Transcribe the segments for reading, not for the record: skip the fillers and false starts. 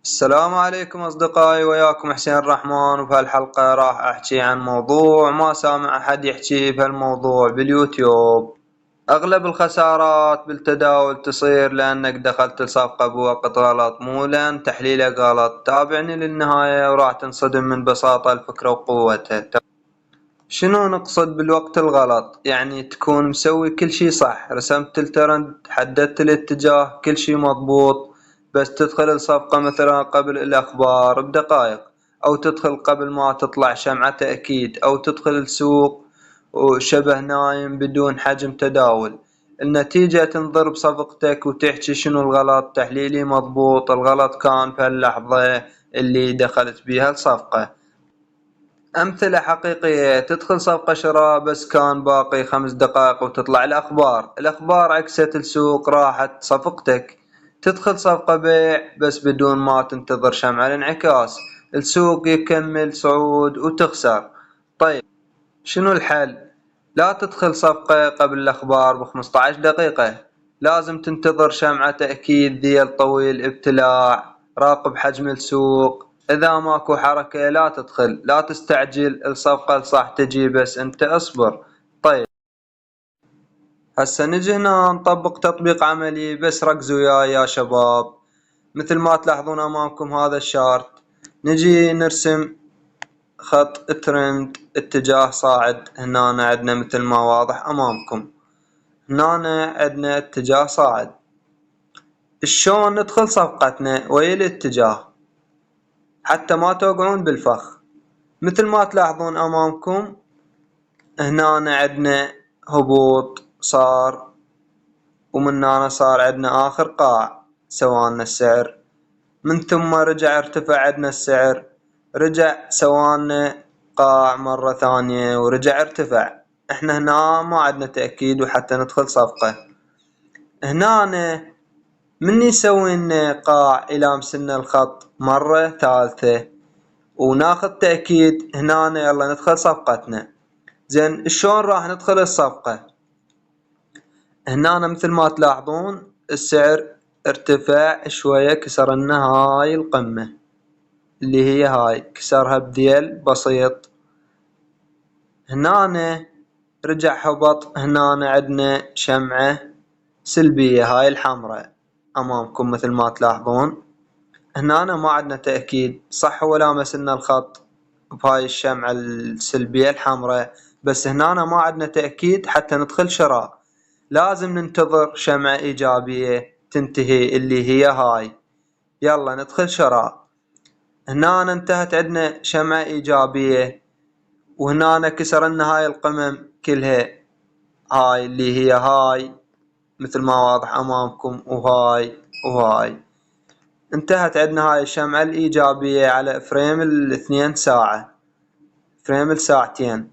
السلام عليكم أصدقائي، وياكم حسين الرحمن. وفي هالحلقة راح أحكي عن موضوع ما سامع أحد يحكي بهالموضوع باليوتيوب. أغلب الخسارات بالتداول تصير لأنك دخلت الصفقة بوقت غلط، مو لأن تحليلك غلط. تابعني للنهاية وراح تنصدم من بساطة الفكرة وقوتها. شنو نقصد بالوقت الغلط؟ يعني تكون مسوي كل شي صح، رسمت الترند، حددت الاتجاه، كل شي مضبوط، بس تدخل الصفقة مثلا قبل الأخبار بدقائق، أو تدخل قبل ما تطلع شمعة تأكيد، أو تدخل السوق وشبه نايم بدون حجم تداول. النتيجة تنضر بصفقتك وتحكي شنو الغلط. تحليلي مضبوط، الغلط كان في اللحظة اللي دخلت بيها الصفقة. أمثلة حقيقية: تدخل صفقة شراء بس كان باقي 5 دقائق وتطلع الأخبار عكست السوق، راحت صفقتك. تدخل صفقة بيع بس بدون ما تنتظر شمع الانعكاس، السوق يكمل صعود وتخسر. طيب، شنو الحل؟ لا تدخل صفقة قبل الأخبار ب15 دقيقة، لازم تنتظر شمعة تأكيد، ذيل طويل، ابتلاع، راقب حجم السوق. إذا ماكو حركة لا تدخل، لا تستعجل، الصفقة الصح تجي، بس أنت اصبر. طيب، هسه نجي هنا نطبق تطبيق عملي، بس ركزوا وياي يا شباب. مثل ما تلاحظون أمامكم هذا الشارت، نجي نرسم خط ترند اتجاه صاعد. هنا عندنا مثل ما واضح أمامكم، هنا عندنا اتجاه صاعد. شلون ندخل صفقتنا ويا الاتجاه حتى ما توقعون بالفخ؟ مثل ما تلاحظون أمامكم، هنا عندنا هبوط صار، ومن هنا صار عندنا آخر قاع سوالنا السعر، من ثم رجع ارتفع عندنا السعر، رجع سوالنا قاع مرة ثانية ورجع ارتفع. احنا هنا ما عندنا تأكيد وحتى ندخل صفقة. هنا من يسوي لنا قاع الى مسنا الخط مرة ثالثة وناخذ تأكيد، هنا يلا ندخل صفقتنا. زين، شلون راح ندخل الصفقة؟ هنا مثل ما تلاحظون السعر ارتفع شوية، كسر لنا هاي القمة اللي هي هاي، كسرها بديل بسيط. هنا رجع هبط، هنا عندنا شمعة سلبية هاي الحمراء أمامكم مثل ما تلاحظون. هنا ما عندنا تأكيد صح ولا مسلنا الخط بهاي الشمعة السلبية الحمراء، بس هنا ما عندنا تأكيد حتى ندخل شراء. لازم ننتظر شمعة إيجابية تنتهي اللي هي هاي، يلا ندخل شراء. هنا انتهت عندنا شمعة إيجابية، وهنا كسر لنا هاي القمم كلها، هاي اللي هي هاي مثل ما واضح أمامكم، وهاي انتهت عندنا هاي الشمعة الإيجابية على فريم 2 ساعة، فريم الساعتين.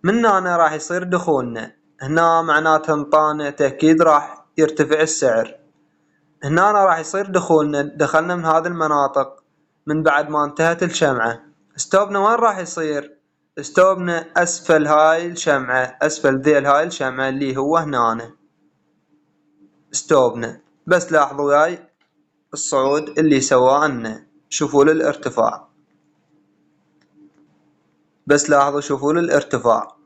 من هنا راح يصير دخولنا، هنا معناته انطانا تأكيد راح يرتفع السعر. هنا راح يصير دخولنا، دخلنا من هذه المناطق من بعد ما انتهت الشمعة. ستوبنا وين راح يصير؟ ستوبنا أسفل هاي الشمعة، أسفل ذيل هاي الشمعة اللي هو هنا ستوبنا. بس لاحظوا وياي الصعود اللي سواه لنا، شوفوا للارتفاع، بس لاحظوا شوفوا للارتفاع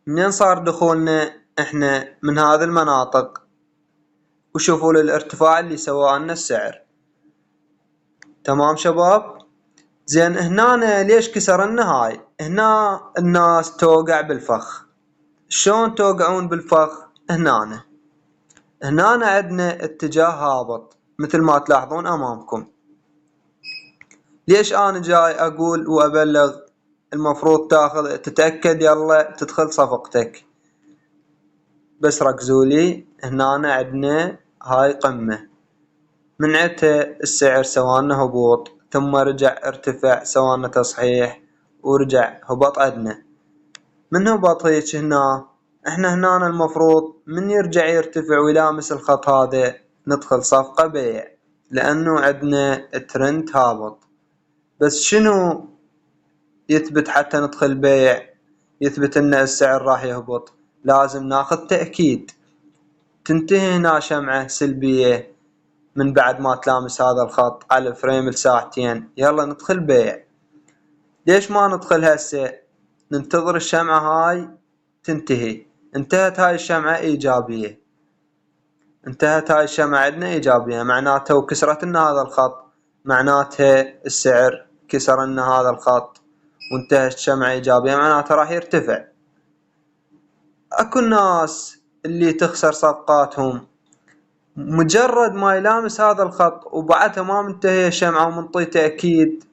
منين صار دخولنا احنا من هذه المناطق، وشوفوا للارتفاع اللي سواه لنا السعر. تمام شباب؟ زين، هنا ليش كسر لنا هاي؟ هنا الناس توقع بالفخ. شلون توقعون بالفخ؟ هنا عندنا اتجاه هابط مثل ما تلاحظون امامكم. ليش انا جاي اقول وابلغ المفروض تتأكد يلا تدخل صفقتك؟ بس ركزوا لي، هنا عندنا هاي قمة، من عدها السعر سوانا هبوط، ثم رجع ارتفع سوانا تصحيح، ورجع هبط عندنا. من هبط هيك هنا، احنا هنا المفروض من يرجع يرتفع ويلامس الخط هذا ندخل صفقة بيع، لانه عندنا ترند هابط. بس شنو يثبت حتى ندخل بيع؟ يثبت ان السعر راح يهبط، لازم ناخذ تأكيد. تنتهي هنا شمعة سلبية، من بعد ما تلامس هذا الخط على الفريم لساعتين. يلا ندخل بيع. ليش ما ندخل هسه؟ ننتظر الشمعة هاي تنتهي. انتهت هاي الشمعة إيجابية، انتهت هاي الشمعة عندنا إيجابية، معناتها وكسرت لنا هذا الخط، معناتها السعر كسر لنا هذا الخط وانتهت الشمعة إيجابية، معناتها راح يرتفع. أكو ناس اللي تخسر صفقاتهم مجرد ما يلامس هذا الخط وبعدها ما منتهية الشمعة ومنطي تأكيد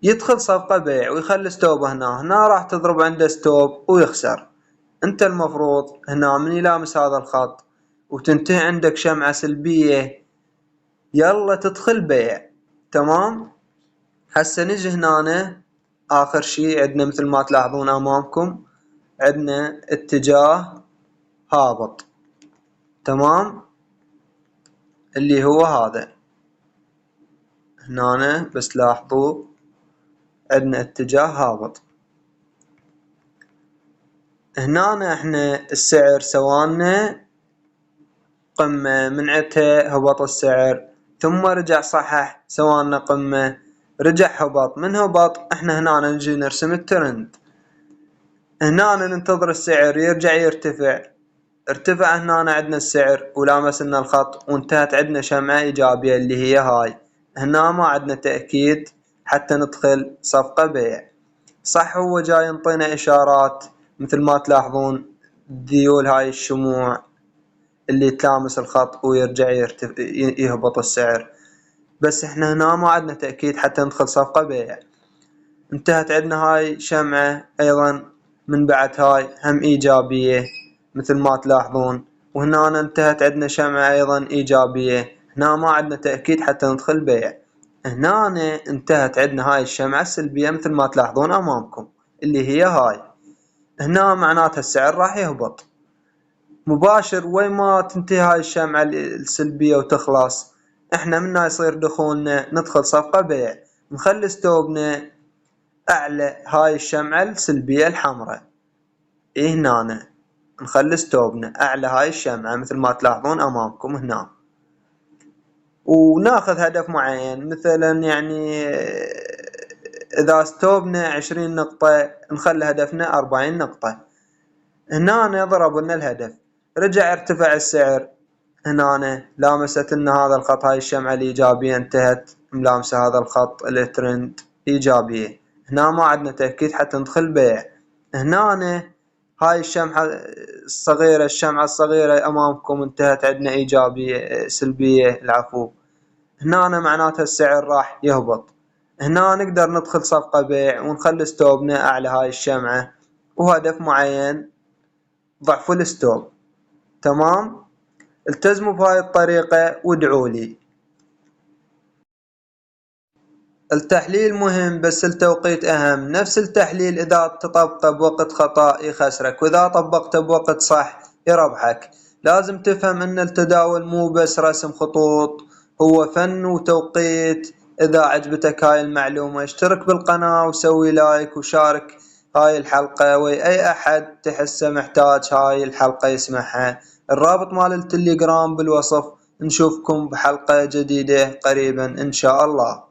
يدخل صفقة بيع ويخلي ستوب هنا راح تضرب عنده ستوب ويخسر. انت المفروض هنا من يلامس هذا الخط وتنتهي عندك شمعة سلبية يلا تدخل بيع. تمام. هسه نجي هنا آخر شي عندنا مثل ما تلاحظون أمامكم عندنا اتجاه هابط. تمام، اللي هو هذا هنا، بس لاحظوا عندنا اتجاه هابط. هنا احنا السعر سوالنا قمة، من عدها هبط السعر ثم رجع صحح، سوالنا قمة رجع هبط، من هبط احنا هنا نجي نرسم الترند. هنا ننتظر السعر يرجع يرتفع، ارتفع هنا عندنا السعر ولامسنا الخط وانتهت عندنا شمعة إيجابية اللي هي هاي. هنا ما عندنا تأكيد حتى ندخل صفقة بيع. صح هو جاي ينطينا إشارات مثل ما تلاحظون ديول هاي الشموع اللي تلامس الخط ويرجع يهبط السعر، بس احنا هنا ما عندنا تأكيد حتى ندخل صفقة بيع. انتهت عندنا هاي شمعة ايضا من بعد هاي هم ايجابية مثل ما تلاحظون، وهنا انتهت عندنا شمعة ايضا ايجابية. هنا ما عندنا تأكيد حتى ندخل بيع. هنا انتهت عندنا هاي الشمعة السلبية مثل ما تلاحظون امامكم اللي هي هاي. هنا معناتها السعر راح يهبط مباشر. وين ما تنتهي هاي الشمعة السلبية وتخلص احنا منا يصير دخولنا ندخل صفقة بيع، نخلي ستوبنا اعلى هاي الشمعة السلبية الحمراء. هنا نخلي ستوبنا اعلى هاي الشمعة مثل ما تلاحظون امامكم هنا، وناخذ هدف معين مثلا يعني اذا ستوبنا 20 نقطة نخلي هدفنا 40 نقطة. هنا ضرب لنا الهدف، رجع ارتفع السعر. هنا لامست لنا هذا الخط، هاي الشمعة الإيجابية انتهت ملامسة هذا الخط الترند إيجابية. هنا ما عندنا تأكيد حتى ندخل بيع. هنا هاي الشمعة الصغيرة، الشمعة الصغيرة أمامكم انتهت عندنا إيجابية سلبية العفو. هنا معناتها السعر راح يهبط. هنا نقدر ندخل صفقة بيع ونخلي ستوبنا أعلى هاي الشمعة وهدف معين ضعف الستوب. تمام، التزموا بهاي الطريقة وادعوا لي. التحليل مهم بس التوقيت أهم. نفس التحليل إذا تطبقه بوقت خطأ يخسرك، وإذا طبقته بوقت صح يربحك. لازم تفهم أن التداول مو بس رسم خطوط، هو فن وتوقيت. إذا عجبتك هاي المعلومة اشترك بالقناة وسوي لايك وشارك هاي الحلقة وأي أحد تحسه محتاج هاي الحلقة يسمعها. الرابط مال التليجرام بالوصف. نشوفكم بحلقة جديدة قريبا إن شاء الله.